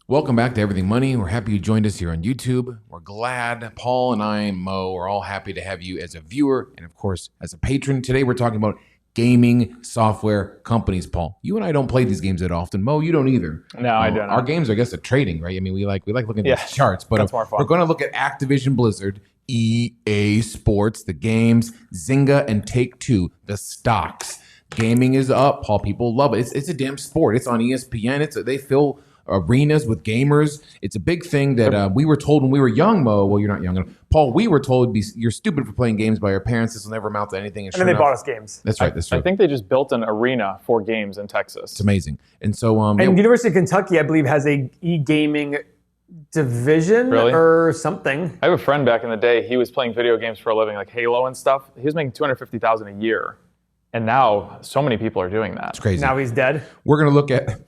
Welcome back to Everything Money. We're happy you joined us here on YouTube. We're glad Paul and I and Mo are all happy to have you as a viewer and, of course, as a patron. Today, we're talking about gaming software companies. Paul, you and I don't play these games that often. Mo, you don't either. No, I don't. Our games are, I guess, a trading, right? I mean, we like looking at these charts, but we're going to look at Activision Blizzard, EA Sports, the games, Zynga, and TTWO, the stocks. Gaming is up, Paul. People love it. It's a damn sport. It's on ESPN. They fill arenas with gamers. It's a big thing that we were told when we were young, Mo. Well, you're not young enough. Paul, we were told you're stupid for playing games by your parents. This will never amount to anything. And then they bought us games. That's right. That's right. I think they just built an arena for games in Texas. It's amazing. And so, and University of Kentucky, I believe, has a e-gaming division or something. I have a friend back in the day. He was playing video games for a living, like Halo and stuff. He was making $250,000 a year. And now so many people are doing that. It's crazy. Now he's dead. We're going to look at...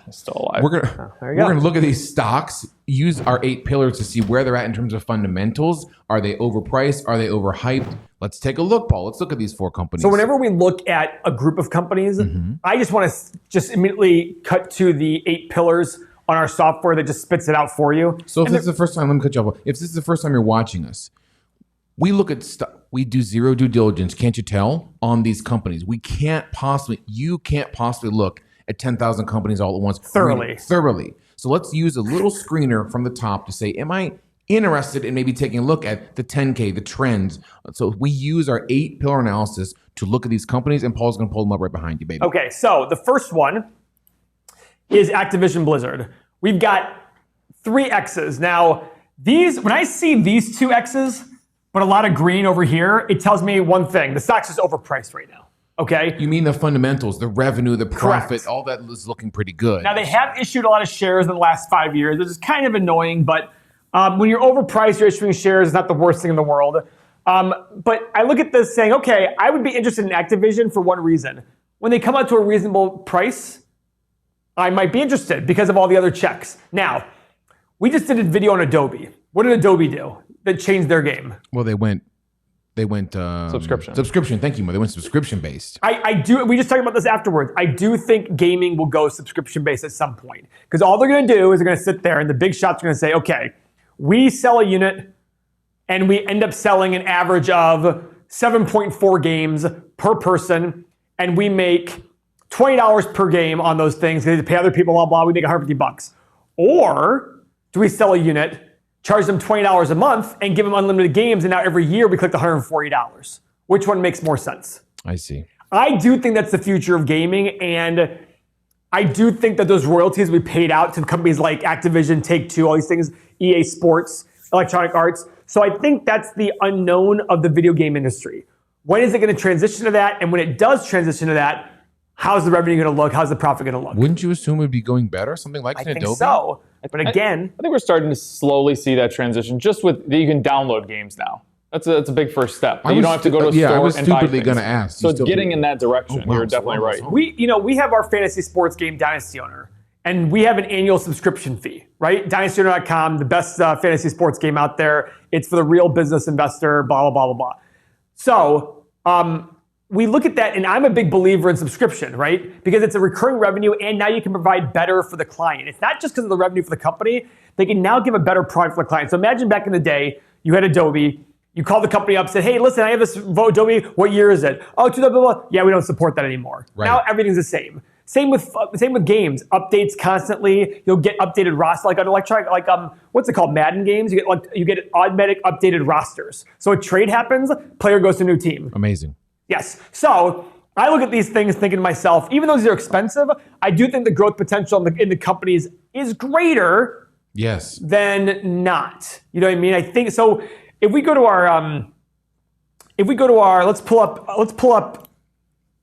He's still alive. We're going to look at these stocks, use our 8 pillars to see where they're at in terms of fundamentals. Are they overpriced? Are they overhyped? Let's take a look, Paul. Let's look at these 4 companies. So whenever we look at a group of companies, I just want to just immediately cut to the 8 pillars on our software that just spits it out for you. So if this is the first time, let me cut you off. If this is the first time you're watching us, we look at stuff. We do zero due diligence, can't you tell, on these companies. You can't possibly look at 10,000 companies all at once. Thoroughly. So let's use a little screener from the top to say, am I interested in maybe taking a look at the 10K, the trends? So we use our 8-pillar analysis to look at these companies, and Paul's going to pull them up right behind you, baby. Okay, so the first one is Activision Blizzard. We've got 3 X's. Now, when I see these 2 X's, but a lot of green over here, it tells me one thing. The stock's just overpriced right now, okay? You mean the fundamentals, the revenue, the profit, Correct. All that is looking pretty good. Now, they have issued a lot of shares in the last 5 years, which is kind of annoying, but when you're overpriced, you're issuing shares, it's not the worst thing in the world. But I look at this saying, okay, I would be interested in Activision for one reason. When they come out to a reasonable price, I might be interested because of all the other checks. Now, we just did a video on Adobe. What did Adobe do that changed their game? Well, they went subscription. Subscription. Thank you, Mo. They went subscription based. I do. We just talked about this afterwards. I do think gaming will go subscription based at some point because all they're going to do is they're going to sit there and the big shots are going to say, okay, we sell a unit and we end up selling an average of 7.4 games per person, and we make $20 per game on those things. They pay other people, blah blah. We make $150. Or do we sell a unit, charge them $20 a month, and give them unlimited games, and now every year we collect $140. Which one makes more sense? I see. I do think that's the future of gaming, and I do think that those royalties we paid out to companies like Activision, TTWO, all these things, EA Sports, Electronic Arts. So I think that's the unknown of the video game industry. When is it going to transition to that? And when it does transition to that, how's the revenue going to look? How's the profit going to look? Wouldn't you assume it would be going better? Something like I Adobe? think so. But again, I think we're starting to slowly see that transition. Just with that, you can download games now. That's a big first step. You don't have to go to a store I was and buy stupidly things. going to ask. So it's getting in that direction. You're definitely right. we have our fantasy sports game Dynasty Owner, and we have an annual subscription fee, right? DynastyOwner.com, the best fantasy sports game out there. It's for the real business investor, blah, blah, blah, blah, blah. So we look at that, and I'm a big believer in subscription, right? Because it's a recurring revenue, and now you can provide better for the client. It's not just because of the revenue for the company. They can now give a better product for the client. So imagine back in the day, you had Adobe. You called the company up, said, hey, listen, I have this Adobe. What year is it? Oh, blah, blah, blah. Yeah, we don't support that anymore. Right. Now everything's the same. Same with games. Updates constantly. You'll get updated roster, like on electronic, what's it called? Madden games. You get automatic updated rosters. So a trade happens, player goes to a new team. Amazing. Yes. So I look at these things thinking to myself, even though these are expensive, I do think the growth potential in the companies is greater. Yes. Than not. You know what I mean? I think so. If we go to our,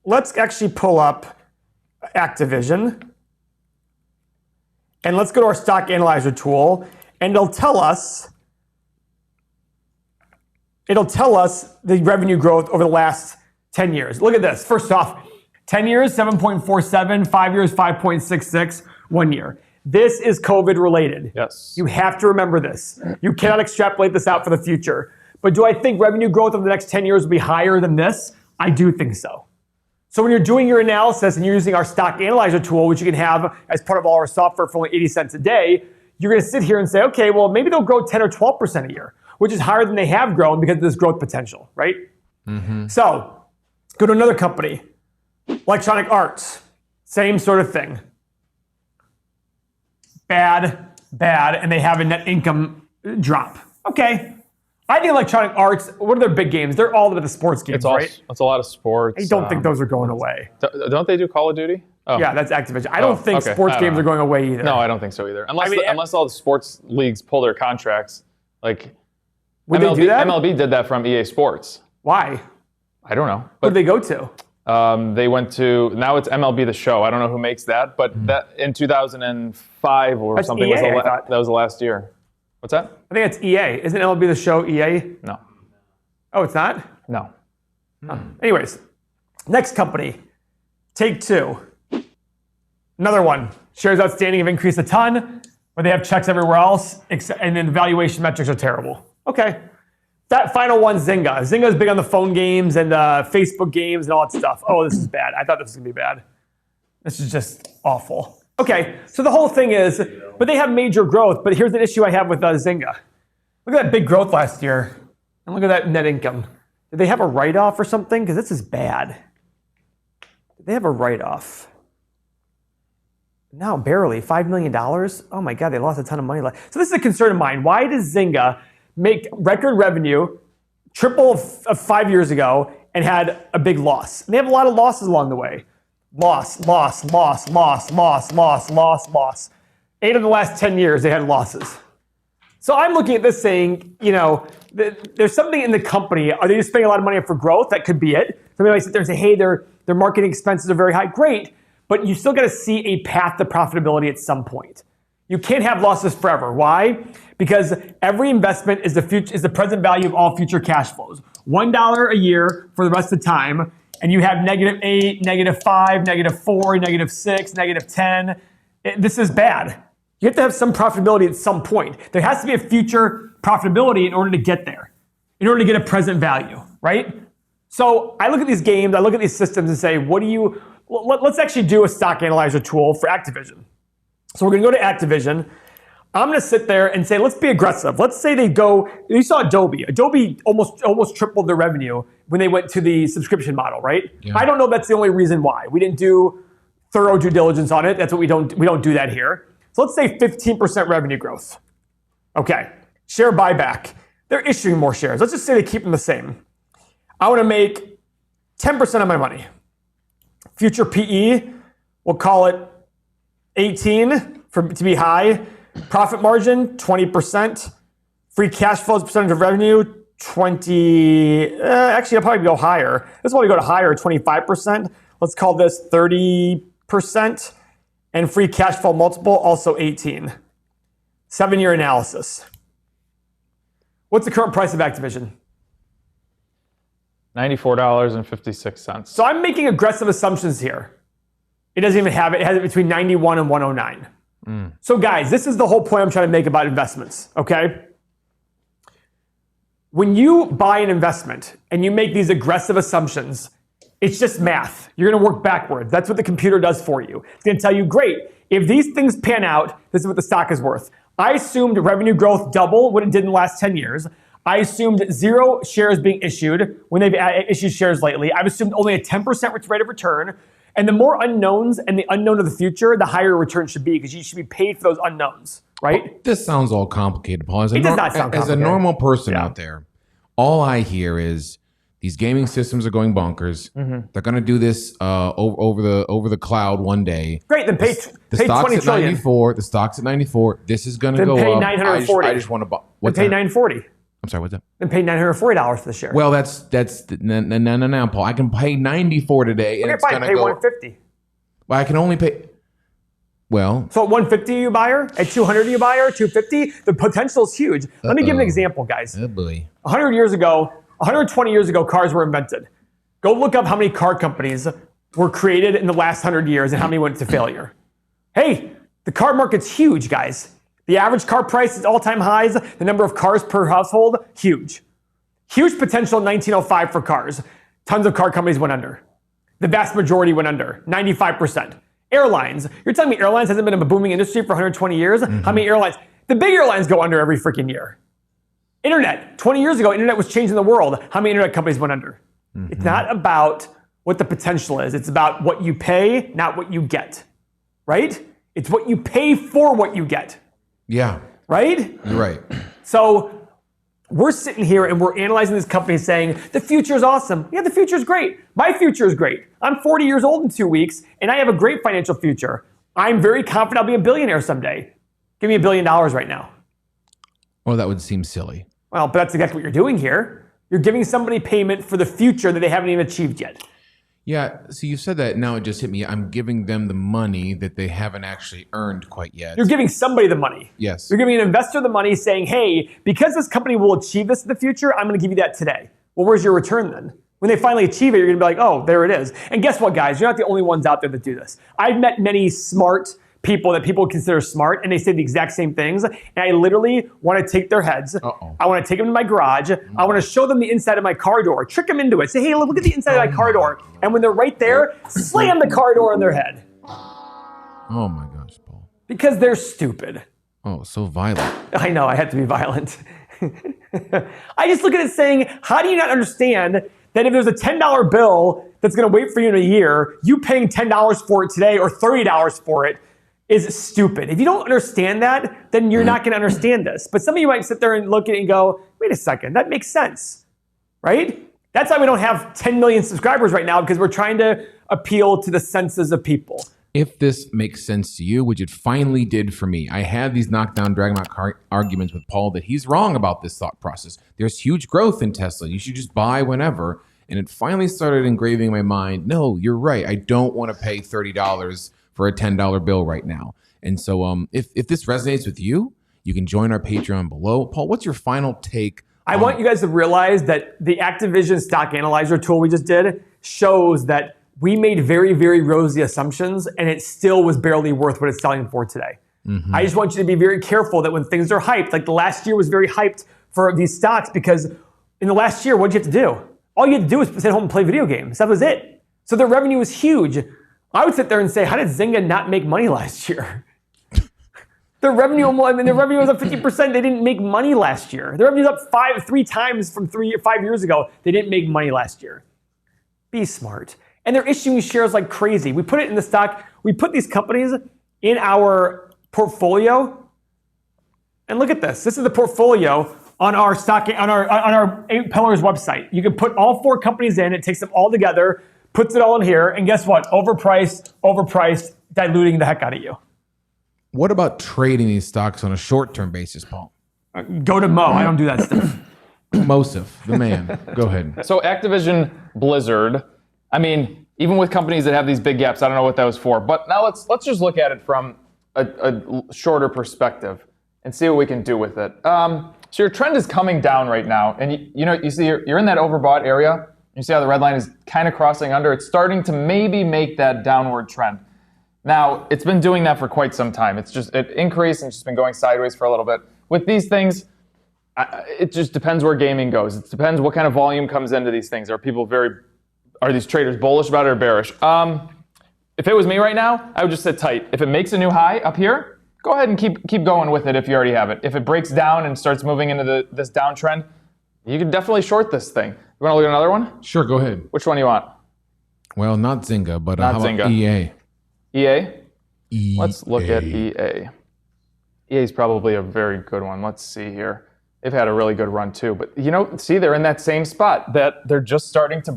let's actually pull up Activision, and let's go to our stock analyzer tool, and it'll tell us the revenue growth over the last 10 years. Look at this. First off, 10 years, 7.47, 5 years, 5.66, 1 year. This is COVID related. Yes. You have to remember this. You cannot extrapolate this out for the future. But do I think revenue growth over the next 10 years will be higher than this? I do think so. So when you're doing your analysis and you're using our stock analyzer tool, which you can have as part of all our software for only 80 cents a day, you're going to sit here and say, okay, well, maybe they'll grow 10 or 12% a year, which is higher than they have grown because of this growth potential, right? So go to another company, Electronic Arts, same sort of thing. Bad, and they have a net income drop. Okay. I think Electronic Arts, what are their big games? They're all of the sports games, right? It's a lot of sports. I don't think those are going away. Don't they do Call of Duty? Oh. Yeah, that's Activision. I don't think sports games are going away either. No, I don't think so either. Unless all the sports leagues pull their contracts. Like Would MLB, they do that? MLB did that from EA Sports. Why? I don't know. Who did they go to? They went to, now it's MLB The Show. I don't know who makes that, but that in 2005 or That's something EA, that was the last year. What's that? I think it's EA. Isn't MLB The Show EA? No. Oh, it's not? No. Anyways, next company, Take-Two. Another one. Shares outstanding have increased a ton, but they have checks everywhere else, and then the valuation metrics are terrible. Okay. That final one, Zynga. Zynga is big on the phone games and Facebook games and all that stuff. Oh, this is bad. I thought this was going to be bad. This is just awful. Okay, so the whole thing is, but they have major growth, but here's an issue I have with Zynga. Look at that big growth last year, and look at that net income. Did they have a write-off or something? Because this is bad. Did they have a write-off? No, barely. $5 million? Oh my God, they lost a ton of money. So this is a concern of mine. Why does Zynga make record revenue, triple of 5 years ago, and had a big loss? And they have a lot of losses along the way. Loss. 8 of the last 10 years, they had losses. So I'm looking at this saying, there's something in the company. Are they just spending a lot of money for growth? That could be it. Somebody might sit there and say, hey, their marketing expenses are very high. Great, but you still got to see a path to profitability at some point. You can't have losses forever. Why? Because every investment is the present value of all future cash flows. $1 a year for the rest of the time, and you have -8, -5, -4, -6, -10. This is bad. You have to have some profitability at some point. There has to be a future profitability in order to get there, in order to get a present value, right? So I look at these games, I look at these systems and say, let's actually do a stock analyzer tool for Activision. So we're going to go to Activision. I'm going to sit there and say, let's be aggressive. Let's say they go, you saw Adobe. Adobe almost tripled their revenue when they went to the subscription model, right? Yeah. I don't know if that's the only reason why. We didn't do thorough due diligence on it. That's what we don't do that here. So let's say 15% revenue growth. Okay. Share buyback. They're issuing more shares. Let's just say they keep them the same. I want to make 10% of my money. Future PE, we'll call it 18 to be high. Profit margin, 20%. Free cash flow as a percentage of revenue, 20. Actually, I'll probably go higher. This will probably go to higher, 25%. Let's call this 30%. And free cash flow multiple, also 18. 7-year analysis. What's the current price of Activision? $94.56. So I'm making aggressive assumptions here. It doesn't even have it. It has it between 91 and 109. So guys, this is the whole point I'm trying to make about investments, okay? When you buy an investment and you make these aggressive assumptions, it's just math. You're going to work backwards. That's what the computer does for you. It's going to tell you, great, if these things pan out, this is what the stock is worth. I assumed revenue growth double what it did in the last 10 years. I assumed 0 shares being issued when they've issued shares lately. I've assumed only a 10% rate of return. And the more unknowns and the unknown of the future, the higher return should be, because you should be paid for those unknowns, right? Well, this sounds all complicated, Paul. It does not sound complicated. As a normal person out there, all I hear is these gaming systems are going bonkers. They're going to do this over the cloud one day. Great, then pay stock's 20 at trillion. 94. The stock's at 94. This is going to go pay up. 940. I just want to buy. Then pay 940. I'm sorry, what's that? Then pay $940 for the share. Well, that's no, Paul. I can pay 94 today, and it's going to pay go. 150. Well, I can only pay. Well, so at 150 you buy her, at 200 you buy her, 250. The potential is huge. Let me give an example, guys. Oh boy. 120 years ago, cars were invented. Go look up how many car companies were created in the last 100 years and how many went to failure. Hey, the car market's huge, guys. The average car price is all-time highs. The number of cars per household, huge. Huge potential in 1905 for cars. Tons of car companies went under. The vast majority went under, 95%. Airlines, you're telling me airlines hasn't been a booming industry for 120 years? How many airlines? The big airlines go under every freaking year. Internet, 20 years ago, internet was changing the world. How many internet companies went under? It's not about what the potential is. It's about what you pay, not what you get, right? It's what you pay for what you get. Yeah. Right? You're right. So we're sitting here and we're analyzing this company saying, the future is awesome. Yeah, the future is great. My future is great. I'm 40 years old in 2 weeks and I have a great financial future. I'm very confident I'll be a billionaire someday. Give me $1 billion right now. Well, that would seem silly. Well, but that's exactly what you're doing here. You're giving somebody payment for the future that they haven't even achieved yet. Yeah, so you said that, now it just hit me. I'm giving them the money that they haven't actually earned quite yet. You're giving somebody the money. Yes. You're giving an investor the money saying, hey, because this company will achieve this in the future, I'm going to give you that today. Well, where's your return then? When they finally achieve it, you're going to be like, oh, there it is. And guess what, guys? You're not the only ones out there that do this. I've met many smart people that people consider smart, and they say the exact same things. And I literally want to take their heads. I want to take them to my garage. I want to show them the inside of my car door, trick them into it. Say, hey, look at the inside of my car door. And when they're right there, slam the car door on their head. Oh my gosh, Paul. Because they're stupid. Oh, so violent. I know, I had to be violent. I just look at it saying, how do you not understand that if there's a $10 bill that's going to wait for you in a year, you paying $10 for it today or $30 for it is stupid. If you don't understand that, then you're not going to understand this. But some of you might sit there and look at it and go, wait a second, that makes sense, right? That's why we don't have 10 million subscribers right now, because we're trying to appeal to the senses of people. If this makes sense to you, which it finally did for me, I had these knockdown, drag 'em out arguments with Paul that he's wrong about this thought process. There's huge growth in Tesla. You should just buy whenever. And it finally started engraving in my mind, no, you're right. I don't want to pay $30 for a $10 bill right now. And so if this resonates with you, you can join our Patreon below. Paul, what's your final take? I want you guys to realize that the Activision stock analyzer tool we just did shows that we made very, very rosy assumptions and it still was barely worth what it's selling for today. I just want you to be very careful that when things are hyped, like the last year was very hyped for these stocks, because in the last year, what did you have to do? All you had to do was sit home and play video games. That was it. So their revenue was huge. I would sit there and say, how did Zynga not make money last year? Their revenue was up 50%. They didn't make money last year. Their revenue was up three times from 5 years ago. They didn't make money last year. Be smart. And they're issuing shares like crazy. We put it in the stock. We put these companies in our portfolio. And look at this. This is the portfolio on our stock, on our 8 Pillars website. You can put all 4 companies in. It takes them all together, puts it all in here, and guess what? Overpriced, diluting the heck out of you. What about trading these stocks on a short-term basis, Paul? Go to Mo. I don't do that stuff. Mosif, the man. Go ahead. So Activision Blizzard, I mean, even with companies that have these big gaps, I don't know what that was for. But now let's just look at it from a shorter perspective and see what we can do with it. So your trend is coming down right now, and you see you're in that overbought area. You see how the red line is kind of crossing under. It's starting to maybe make that downward trend. Now, it's been doing that for quite some time. It increased and it's just been going sideways for a little bit. With these things, it just depends where gaming goes. It depends what kind of volume comes into these things. Are these traders bullish about it or bearish? If it was me right now, I would just sit tight. If it makes a new high up here, go ahead and keep going with it if you already have it. If it breaks down and starts moving into this downtrend, you can definitely short this thing. You want to look at another one? Sure, go ahead. Which one do you want? Well, not Zynga, but Not how about Zynga. EA? EA? Let's look at EA. EA is probably a very good one. Let's see here. They've had a really good run too. But see, they're in that same spot that they're just starting to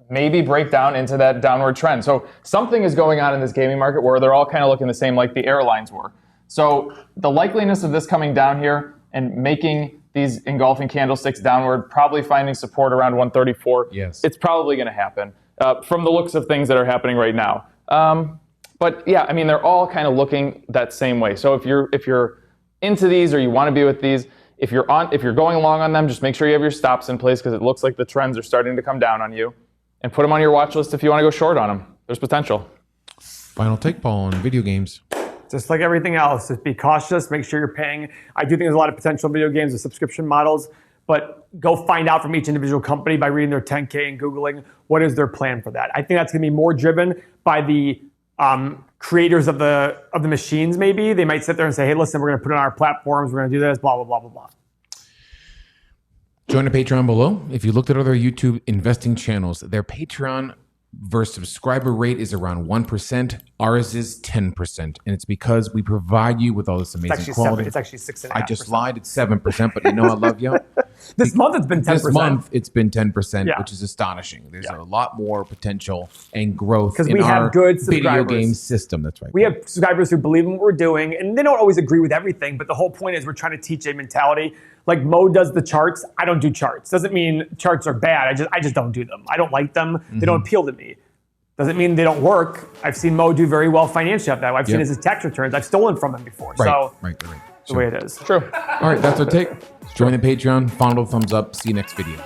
maybe break down into that downward trend. So something is going on in this gaming market where they're all kind of looking the same like the airlines were. So the likeliness of this coming down here and making these engulfing candlesticks downward, probably finding support around 134. Yes. It's probably going to happen from the looks of things that are happening right now. But yeah, I mean, they're all kind of looking that same way. So if you're into these or you want to be with these, if you're going along on them, just make sure you have your stops in place because it looks like the trends are starting to come down on you. And put them on your watch list if you want to go short on them. There's potential. Final take, Paul, on video games. Just like everything else, just be cautious, make sure you're paying. I do think there's a lot of potential in video games with subscription models, but go find out from each individual company by reading their 10K and Googling what is their plan for that. I think that's going to be more driven by the creators of the machines. Maybe they might sit there and say, hey, listen, we're going to put it on our platforms, we're going to do this, blah, blah, blah, blah, blah. Join the Patreon below. If you looked at other YouTube investing channels, their Patreon versus subscriber rate is around 1%. Ours is 10%. And it's because we provide you with all this amazing quality. It's actually 6.5%. I just lied. It's 7%, but you know I love you. This month it's been 10%. This month it's been 10%, Yeah. which is astonishing. There's a lot more potential and growth in we have our good video subscribers. game system. That's right. We have subscribers who believe in what we're doing, and they don't always agree with everything, but the whole point is we're trying to teach a mentality. Like Mo does the charts, I don't do charts. Doesn't mean charts are bad. I just don't do them. I don't like them. They don't appeal to me. Doesn't mean they don't work. I've seen Mo do very well financially off that. I've seen his tax returns. I've stolen from him before. So Right. the way it is. True. All right, that's our take. Join the Patreon. Fondle thumbs up. See you next video.